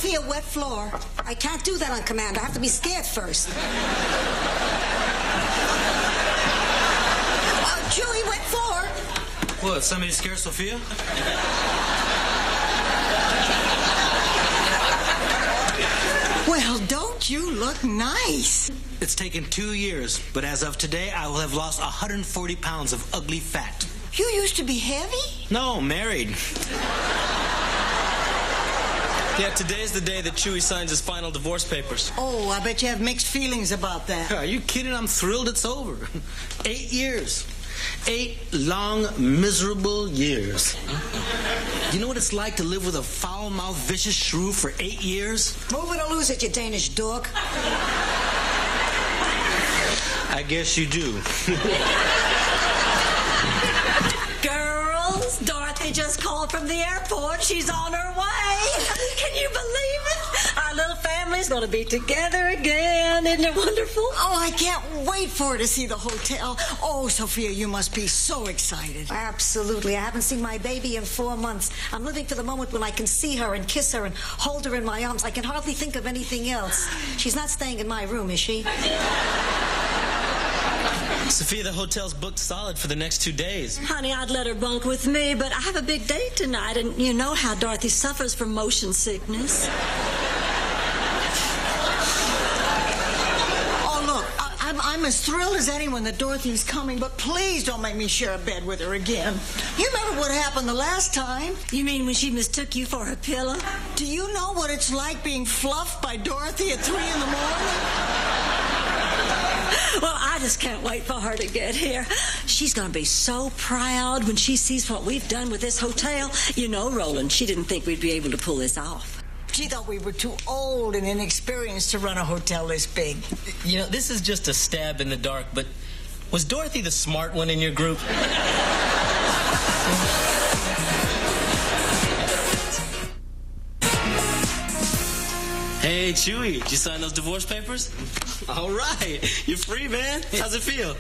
Sophia, wet floor. I can't do that on command. I have to be scared first. Chewy, wet floor. What, somebody scared Sophia? Well, don't you look nice? It's taken 2 years, but as of today, I will have lost 140 pounds of ugly fat. You used to be heavy? No, married. Yeah, today's the day that Chewy signs his final divorce papers. Oh, I bet you have mixed feelings about that. Are you kidding? I'm thrilled it's over. 8 years. 8 long, miserable years. You know what it's like to live with a foul-mouthed, vicious shrew for 8 years? Move it or lose it, you Danish dog. I guess you do. Girls, Dorothy just called from the airport. She's on her way. Can you believe it? Our little family's going to be together again. Isn't it wonderful? Oh, I can't wait for her to see the hotel. Oh, Sophia, you must be so excited. Absolutely. I haven't seen my baby in 4 months. I'm living for the moment when I can see her and kiss her and hold her in my arms. I can hardly think of anything else. She's not staying in my room, is she? Sophia, the hotel's booked solid for the next 2 days. Honey, I'd let her bunk with me, but I have a big date tonight, and you know how Dorothy suffers from motion sickness. Oh, look, I'm as thrilled as anyone that Dorothy's coming, but please don't make me share a bed with her again. You remember what happened the last time? You mean when she mistook you for her pillow? Do you know what it's like being fluffed by Dorothy at 3 in the morning? Well, I just can't wait for her to get here. She's going to be so proud when she sees what we've done with this hotel. You know, Roland, she didn't think we'd be able to pull this off. She thought we were too old and inexperienced to run a hotel this big. You know, this is just a stab in the dark, but was Dorothy the smart one in your group? Hey, Chewy, did you sign those divorce papers? All right. You're free, man. How's it feel?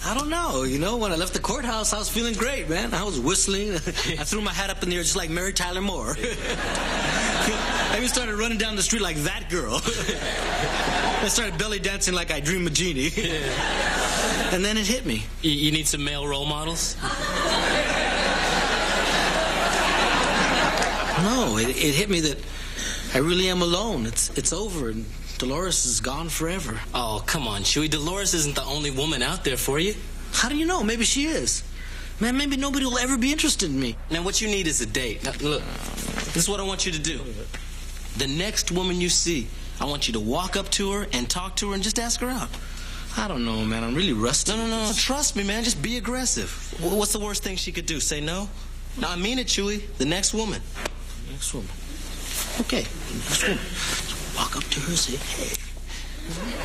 I don't know. You know, when I left the courthouse, I was feeling great, man. I was whistling. I threw my hat up in the air just like Mary Tyler Moore. I even started running down the street like that girl. I started belly dancing like I Dream of Jeannie. And then it hit me. You need some male role models? No, it hit me that I really am alone. It's over, and Dolores is gone forever. Oh, come on, Chewy. Dolores isn't the only woman out there for you. How do you know? Maybe she is. Man, maybe nobody will ever be interested in me. Now, what you need is a date. Now, look, this is what I want you to do. The next woman you see, I want you to walk up to her and talk to her and just ask her out. I don't know, man. I'm really rusty. No. Trust me, man. Just be aggressive. What's the worst thing she could do? Say no? No, I mean it, Chewy. The next woman. Next woman. Okay, next woman. Walk up to her and say, hey.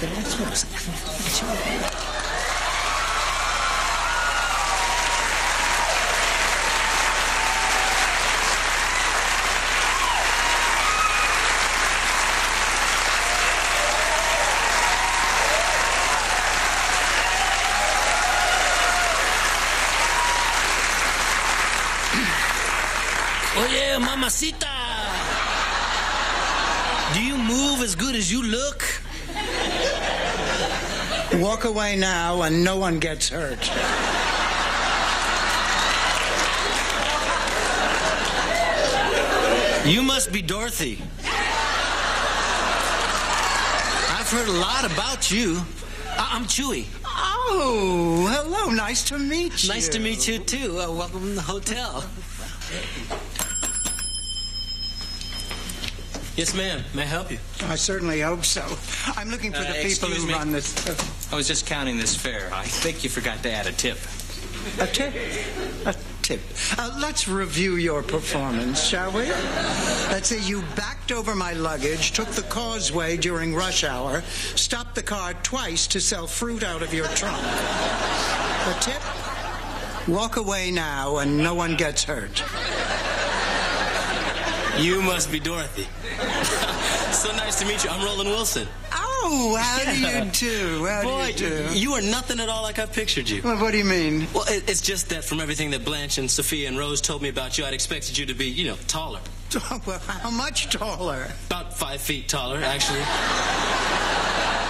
The next woman. Oye, mamacita. Do you move as good as you look? Walk away now and no one gets hurt. You must be Dorothy. I've heard a lot about you. I'm Chewy. Oh, hello. Nice to meet you. Nice to meet you, too. Welcome to the hotel. Yes, ma'am. May I help you? I certainly hope so. I'm looking for the people who run this. I was just counting this fare. I think you forgot to add a tip. A tip? A tip. Let's review your performance, shall we? Let's say you backed over my luggage, took the causeway during rush hour, stopped the car twice to sell fruit out of your trunk. A tip? Walk away now and no one gets hurt. You must be Dorothy. So nice to meet you. I'm Roland Wilson. Oh, how do you do? How do you do? You are nothing at all like I pictured you. Well, what do you mean? Well, it's just that from everything that Blanche and Sophia and Rose told me about you, I'd expected you to be, taller. Well, how much taller? About about 5 feet taller, actually.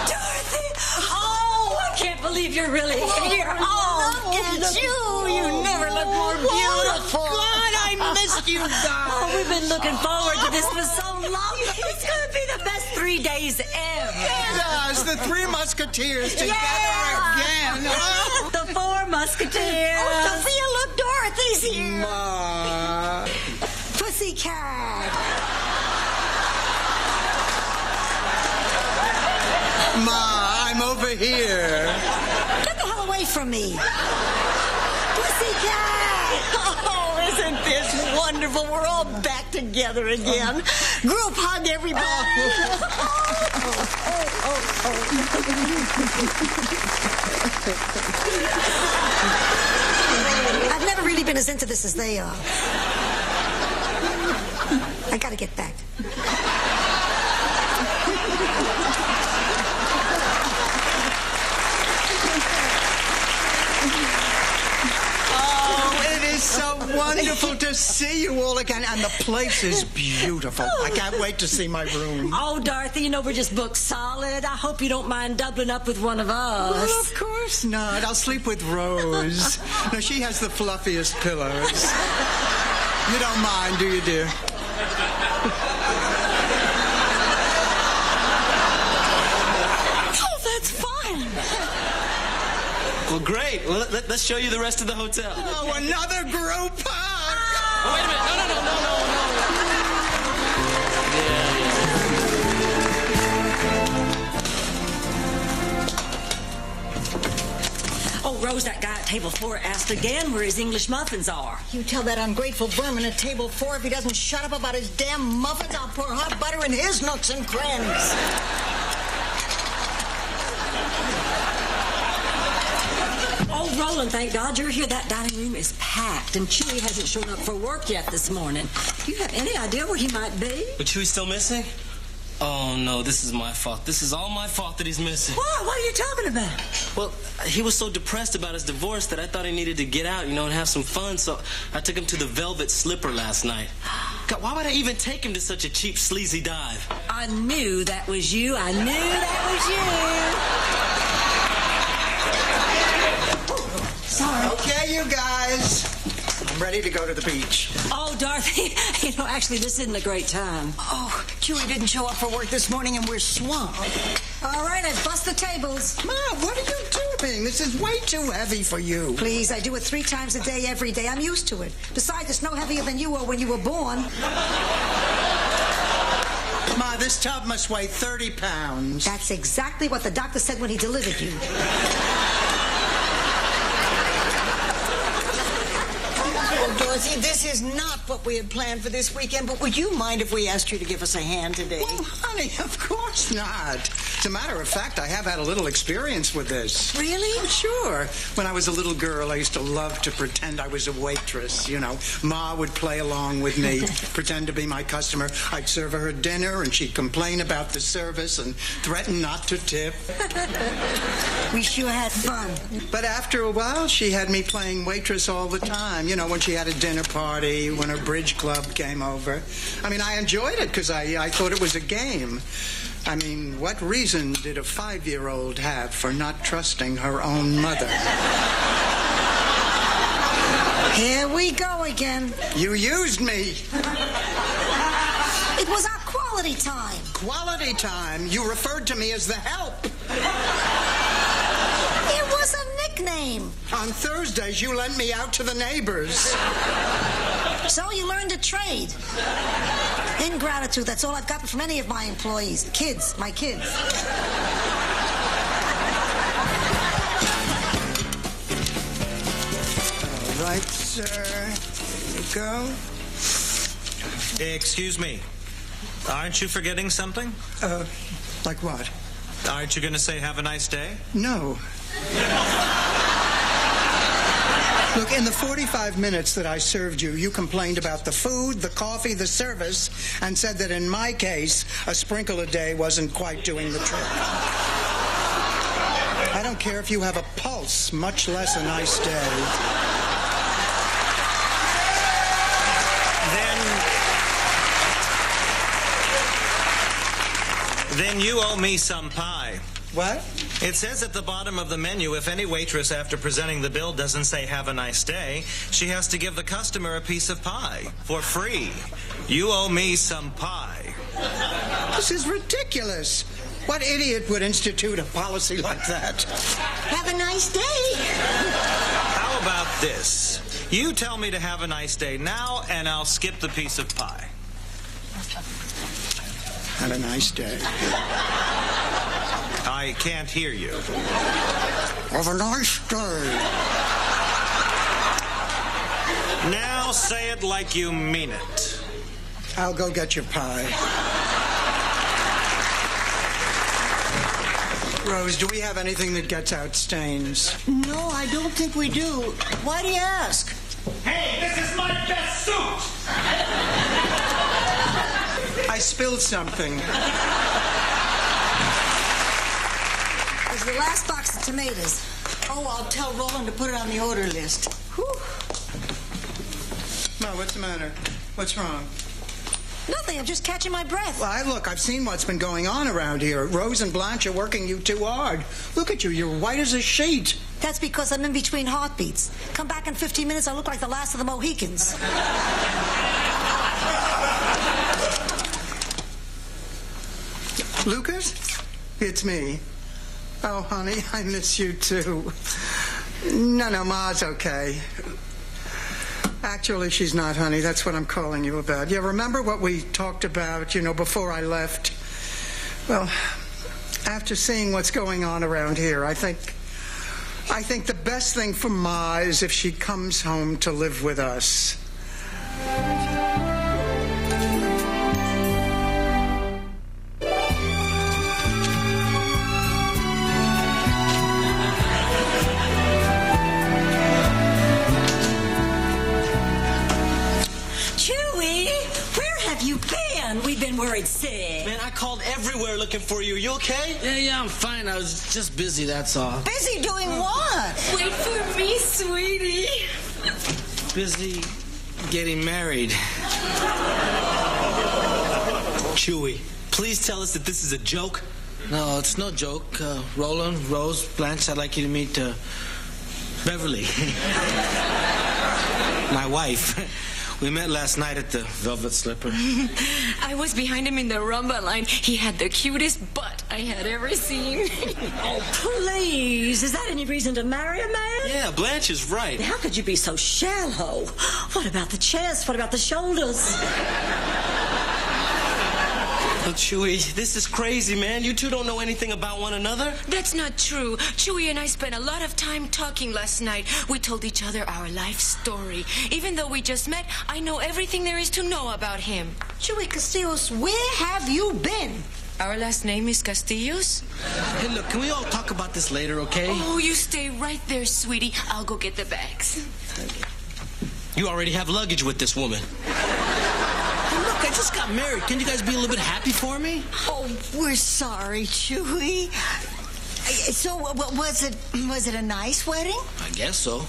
Dorothy! Oh, I can't believe you're really here. Oh, Look at you. You never look more beautiful. God, I missed you guys. Oh, we've been looking forward to this for so long. It's going to be the best 3 days ever. Yes, the Three Musketeers together again. Oh. The Four Musketeers. Oh, Sophia, look, Dorothy's here. Ma. Pussycat. Ma, I'm over here. Get the hell away from me. Pussycat. Oh, isn't this wonderful? We're all back together again. Group hug, everybody. I've never really been as into this as they are. I gotta get back. Oh, it is so wonderful to see you all again, and the place is beautiful. I can't wait to see my room. Oh, Dorothy, you know we're just booked solid. I hope you don't mind doubling up with one of us. Well, of course not. I'll sleep with Rose. No, she has the fluffiest pillows. You don't mind, do you, dear? Oh, that's fine. Well, great. Well, let's show you the rest of the hotel. Oh, another group hug! Oh, wait a minute. Oh, Rose, that guy at table 4 asked again where his English muffins are. You tell that ungrateful vermin at table 4 if he doesn't shut up about his damn muffins, I'll pour hot butter in his nooks and crannies. Oh, Roland, thank God you're here. That dining room is packed, and Chewy hasn't shown up for work yet this morning. Do you have any idea where he might be? But Chewy's still missing? Oh, no, this is my fault. This is all my fault that he's missing. What? What are you talking about? Well, he was so depressed about his divorce that I thought he needed to get out, and have some fun, so I took him to the Velvet Slipper last night. God, why would I even take him to such a cheap, sleazy dive? I knew that was you. I knew that was you. Sorry. Okay, you guys. I'm ready to go to the beach. Oh, Dorothy, actually, this isn't a great time. Oh, Chewy didn't show up for work this morning and we're swamped. All right, I've bust the tables. Ma, what are you doing? This is way too heavy for you. Please, I do it 3 times a day, every day. I'm used to it. Besides, it's no heavier than you were when you were born. Ma, this tub must weigh 30 pounds. That's exactly what the doctor said when he delivered you. Oh, Dorothy, this is not what we had planned for this weekend, but would you mind if we asked you to give us a hand today? Well, honey, of course not. As a matter of fact, I have had a little experience with this. Really? Sure. When I was a little girl, I used to love to pretend I was a waitress. Ma would play along with me, pretend to be my customer. I'd serve her dinner, and she'd complain about the service and threaten not to tip. We sure had fun. But after a while, she had me playing waitress all the time. When she had a dinner party, when her bridge club came over. I enjoyed it because I thought it was a game. What reason did a 5-year-old have for not trusting her own mother? Here we go again. You used me. It was our quality time. Quality time? You referred to me as the help. It was a nickname. On Thursdays, you lent me out to the neighbors. So you learned a trade. Ingratitude, that's all I've gotten from any of my employees. Kids, my kids. All right, sir. Here you go. Excuse me. Aren't you forgetting something? Like what? Aren't you going to say have a nice day? No. Look, in the 45 minutes that I served you, you complained about the food, the coffee, the service, and said that in my case, a sprinkle a day wasn't quite doing the trick. I don't care if you have a pulse, much less a nice day. Then you owe me some pie. What? It says at the bottom of the menu, if any waitress after presenting the bill doesn't say have a nice day, she has to give the customer a piece of pie for free. You owe me some pie. This is ridiculous. What idiot would institute a policy like that? Have a nice day. How about this? You tell me to have a nice day now, and I'll skip the piece of pie. Have a nice day. I can't hear you. Have a nice day. Now say it like you mean it. I'll go get your pie. Rose, do we have anything that gets out stains? No, I don't think we do. Why do you ask? Hey, this is my best suit! I spilled something. It's the last box of tomatoes. Oh, I'll tell Roland to put it on the order list. Whew. Ma, what's the matter? What's wrong? Nothing, I'm just catching my breath. Well, look, I've seen what's been going on around here. Rose and Blanche are working you too hard. Look at you, you're white as a sheet. That's because I'm in between heartbeats. Come back in 15 minutes, I'll look like the last of the Mohicans. Lucas? It's me. Oh, honey, I miss you too. No, Ma's okay. Actually, she's not, honey. That's what I'm calling you about. Yeah, remember what we talked about, before I left? Well, after seeing what's going on around here, I think the best thing for Ma is if she comes home to live with us. We've been worried sick. Man, I called everywhere looking for you. You okay? Yeah, I'm fine. I was just busy, that's all. Busy doing what? Wait for me, sweetie. Busy getting married. Chewy, please tell us that this is a joke. No, it's no joke. Roland, Rose, Blanche, I'd like you to meet Beverly. My wife. We met last night at the Velvet Slipper. I was behind him in the rumba line. He had the cutest butt I had ever seen. Oh, please. Is that any reason to marry a man? Yeah, Blanche is right. How could you be so shallow? What about the chest? What about the shoulders? Oh, Chewy, this is crazy, man. You two don't know anything about one another. That's not true. Chewy and I spent a lot of time talking last night. We told each other our life story. Even though we just met, I know everything there is to know about him. Chewy Castillos, where have you been? Our last name is Castillos. Hey, look, can we all talk about this later, okay? Oh, you stay right there, sweetie. I'll go get the bags. You already have luggage with this woman. Look, I just got married. Can you guys be a little bit happy for me? Oh, we're sorry, Chewy. So, was it a nice wedding? I guess so.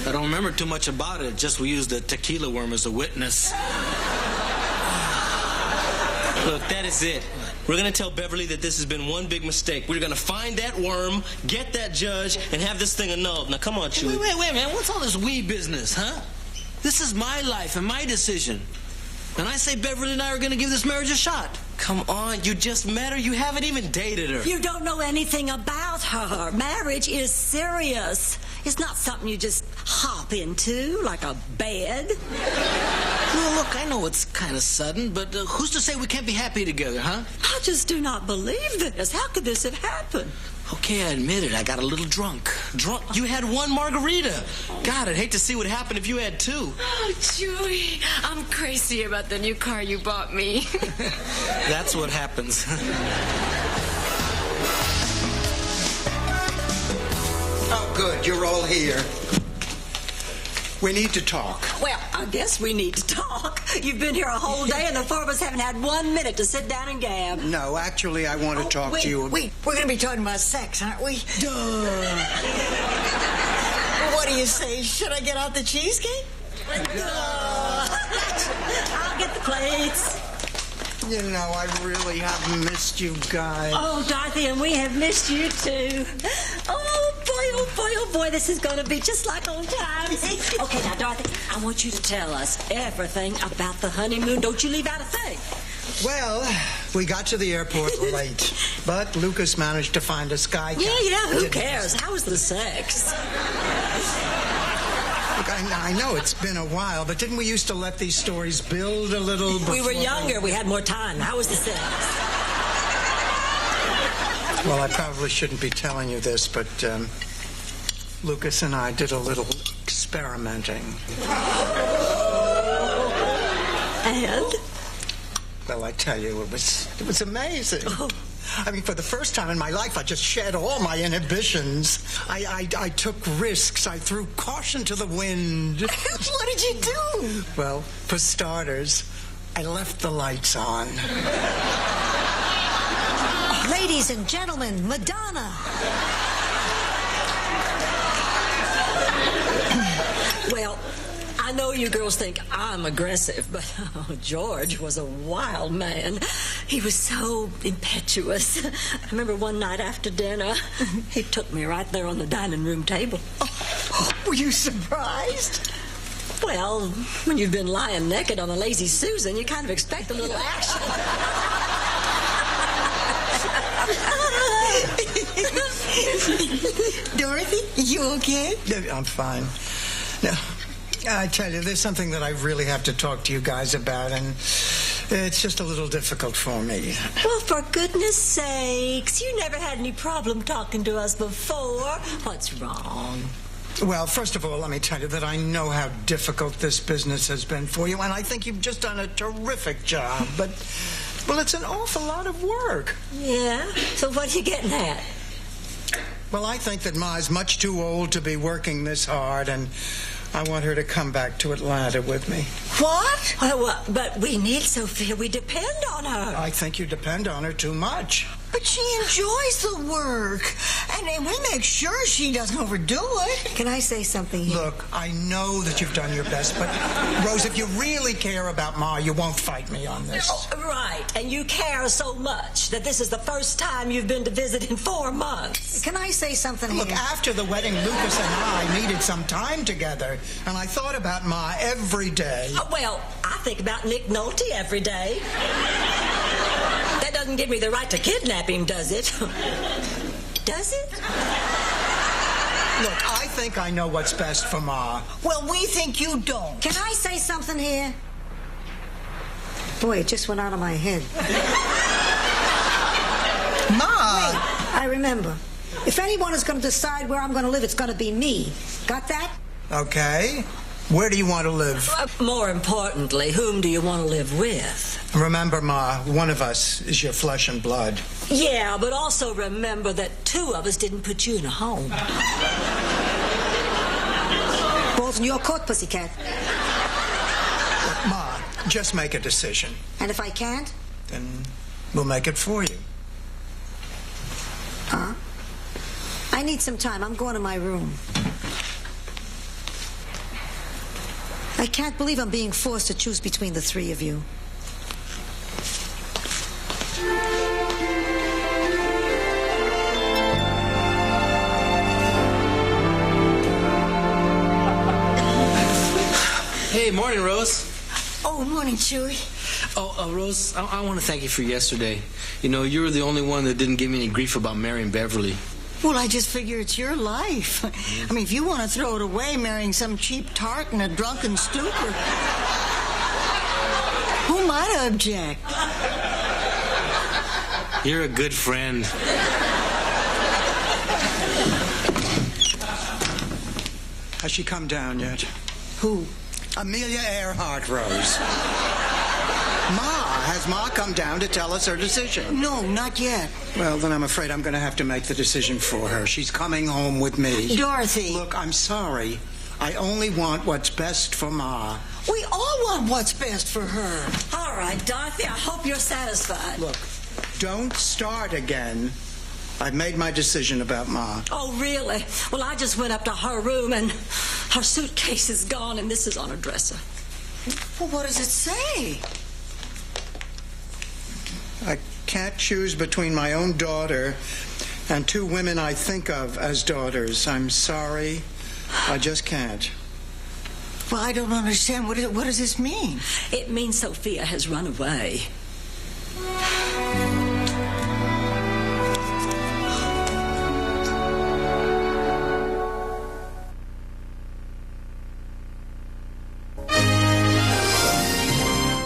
I don't remember too much about it. Just we used the tequila worm as a witness. Look, that is it. We're going to tell Beverly that this has been one big mistake. We're going to find that worm, get that judge, and have this thing annulled. Now, come on, Chewy. Wait, man. What's all this we business, huh? This is my life and my decision. And I say Beverly and I are going to give this marriage a shot. Come on, you just met her. You haven't even dated her. You don't know anything about her. Marriage is serious. It's not something you just hop into like a bed. Well, look, I know it's kind of sudden, but who's to say we can't be happy together, huh? I just do not believe this. How could this have happened? Okay, I admit it. I got a little drunk. Drunk? You had one margarita. God, I'd hate to see what happened if you had two. Oh, Chewy, I'm crazy about the new car you bought me. That's what happens. Oh, good. You're all here. We need to talk. Well, I guess we need to talk. You've been here a whole day, and the four of us haven't had 1 minute to sit down and gab. No, actually, I want to talk to you. Wait, we're going to be talking about sex, aren't we? Duh. Well, what do you say? Should I get out the cheesecake? I'll get the plates. You know, I really have missed you guys. Oh, Dorothy, and we have missed you too. Oh boy, this is going to be just like old times. Okay, now, Dorothy, I want you to tell us everything about the honeymoon. Don't you leave out a thing. Well, we got to the airport late, but Lucas managed to find a sky captain. Yeah, who cares? How was the sex? Look, I know it's been a while, but didn't we used to let these stories build a little before? We were younger. We had more time. How was the sex? Well, I probably shouldn't be telling you this, but Lucas and I did a little experimenting. And? Well, I tell you, it was amazing. Oh. I mean, for the first time in my life, I just shed all my inhibitions. I took risks. I threw caution to the wind. What did you do? Well, for starters, I left the lights on. Ladies and gentlemen, Madonna. Well, I know you girls think I'm aggressive, but George was a wild man. He was so impetuous. I remember one night after dinner, he took me right there on the dining room table. Oh, were you surprised? Well, when you've been lying naked on a lazy Susan, you kind of expect a little action. Dorothy, you okay? I'm fine. Now, I tell you, there's something that I really have to talk to you guys about, and it's just a little difficult for me. Well, for goodness sakes, you never had any problem talking to us before. What's wrong? Well, first of all, let me tell you that I know how difficult this business has been for you, and I think you've just done a terrific job, but, well, it's an awful lot of work. Yeah? So what are you getting at? Well, I think that Ma's much too old to be working this hard, and I want her to come back to Atlanta with me. What? Well, but we need Sophia. We depend on her. I think you depend on her too much. But she enjoys the work, and we make sure she doesn't overdo it. Can I say something here? Look, I know that you've done your best, but, Rose, if you really care about Ma, you won't fight me on this. Oh, right, and you care so much that this is the first time you've been to visit in 4 months. Can I say something Look, here? after the wedding, Lucas and I needed some time together, and I thought about Ma every day. Well, I think about Nick Nolte every day. That doesn't give me the right to kidnap him, does it? Does it? Look, I think I know what's best for Ma. Well, we think you don't. Can I say something here? Boy, it just went out of my head. Ma! Wait, I remember. If anyone is going to decide where I'm going to live, it's going to be me. Got that? Okay. Where do you want to live? More importantly, whom do you want to live with? Remember, Ma, one of us is your flesh and blood. Yeah, but also remember that 2 of us didn't put you in a home. Balls in your court, pussycat. Look, Ma, just make a decision. And if I can't? Then we'll make it for you. Huh? I need some time. I'm going to my room. I can't believe I'm being forced to choose between the 3 of you. Hey, morning, Rose. Oh, morning, Chewie. Oh, Rose, I want to thank you for yesterday. You know, you were the only one that didn't give me any grief about marrying Beverly. Well, I just figure it's your life. I mean, if you want to throw it away marrying some cheap tart in a drunken stupor, who might object? You're a good friend. Has she come down yet? Who? Amelia Earhart, Rose. Has Ma come down to tell us her decision? No, not yet. Well, then I'm afraid I'm going to have to make the decision for her. She's coming home with me. Dorothy. Look, I'm sorry. I only want what's best for Ma. We all want what's best for her. All right, Dorothy, I hope you're satisfied. Look, don't start again. I've made my decision about Ma. Oh, really? Well, I just went up to her room, and her suitcase is gone, and this is on her dresser. Well, what does it say? I can't choose between my own daughter and two women I think of as daughters. I'm sorry. I just can't. Well, I don't understand. What does this mean? It means Sophia has run away.